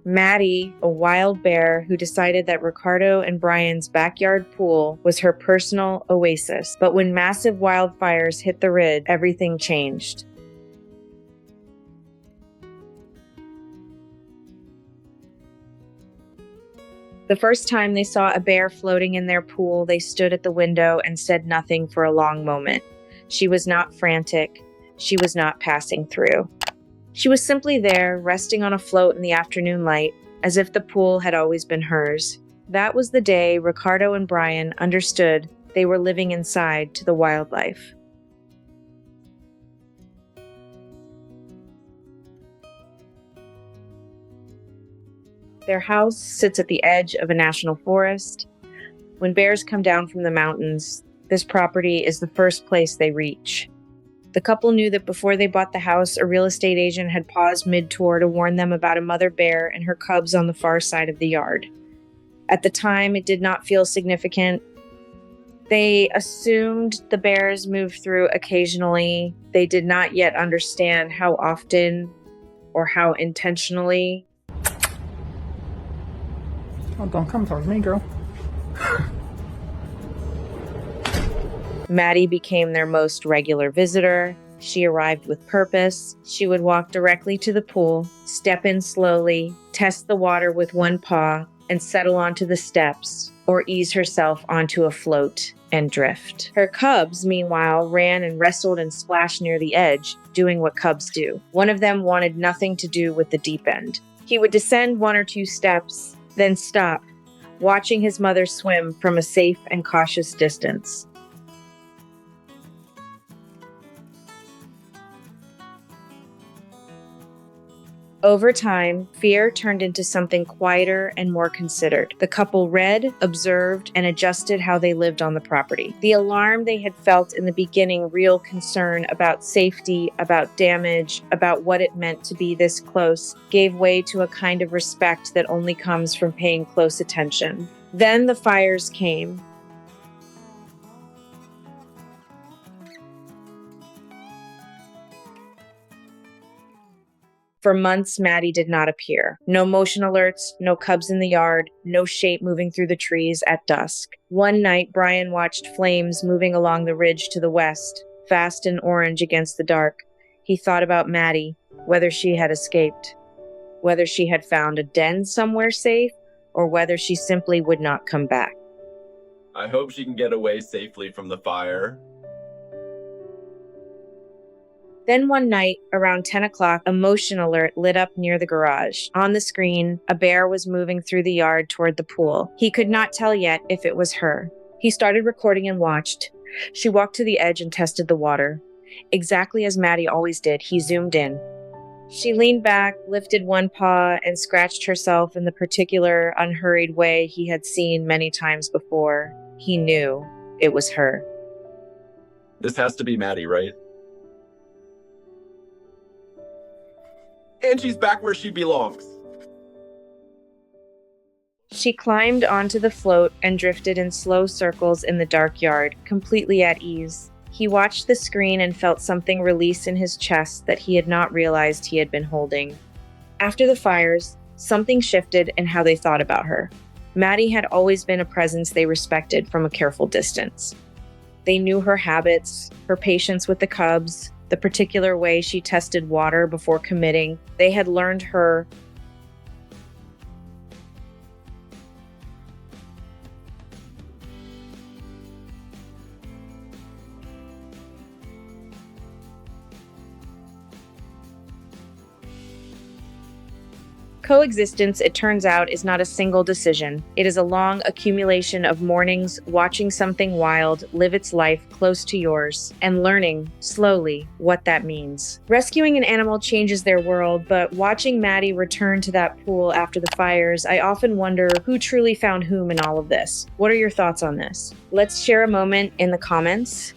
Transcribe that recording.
Maddie, a wild bear who decided that Ricardo and Brian's backyard pool was her personal oasis. But when massive wildfires hit the ridge, everything changed. The first time they saw a bear floating in their pool, they stood at the window and said nothing for a long moment. She was not frantic. She was not passing through. She was simply there, resting on a float in the afternoon light, as if the pool had always been hers. That was the day Ricardo and Brian understood they were living inside to the wildlife. Their house sits at the edge of a national forest. When bears come down from the mountains, this property is the first place they reach. The couple knew that before they bought the house, a real estate agent had paused mid-tour to warn them about a mother bear and her cubs on the far side of the yard. At the time, it did not feel significant. They assumed the bears moved through occasionally. They did not yet understand how often or how intentionally. Oh, don't come towards me, girl. Maddie became their most regular visitor. She arrived with purpose. She would walk directly to the pool, step in slowly, test the water with one paw, and settle onto the steps, or ease herself onto a float and drift. Her cubs, meanwhile, ran and wrestled and splashed near the edge, doing what cubs do. One of them wanted nothing to do with the deep end. He would descend 1 or 2 steps, then stop, watching his mother swim from a safe and cautious distance. Over time, fear turned into something quieter and more considered. The couple read, observed, and adjusted how they lived on the property. The alarm they had felt in the beginning, real concern about safety, about damage, about what it meant to be this close, gave way to a kind of respect that only comes from paying close attention. Then the fires came. For months, Maddie did not appear. No motion alerts, no cubs in the yard, no shape moving through the trees at dusk. One night, Brian watched flames moving along the ridge to the west, fast and orange against the dark. He thought about Maddie, whether she had escaped, whether she had found a den somewhere safe, or whether she simply would not come back. I hope she can get away safely from the fire. Then one night, around 10 o'clock, a motion alert lit up near the garage. On the screen, a bear was moving through the yard toward the pool. He could not tell yet if it was her. He started recording and watched. She walked to the edge and tested the water. Exactly as Maddie always did, he zoomed in. She leaned back, lifted one paw, and scratched herself in the particular unhurried way he had seen many times before. He knew it was her. This has to be Maddie, right? And she's back where she belongs. She climbed onto the float and drifted in slow circles in the dark yard, completely at ease. He watched the screen and felt something release in his chest that he had not realized he had been holding. After the fires, something shifted in how they thought about her. Maddie had always been a presence they respected from a careful distance. They knew her habits, her patience with the cubs, the particular way she tested water before committing. They had learned her. Coexistence, it turns out, is not a single decision. It is a long accumulation of mornings watching something wild live its life close to yours and learning, slowly, what that means. Rescuing an animal changes their world, but watching Maddie return to that pool after the fires, I often wonder who truly found whom in all of this. What are your thoughts on this? Let's share a moment in the comments.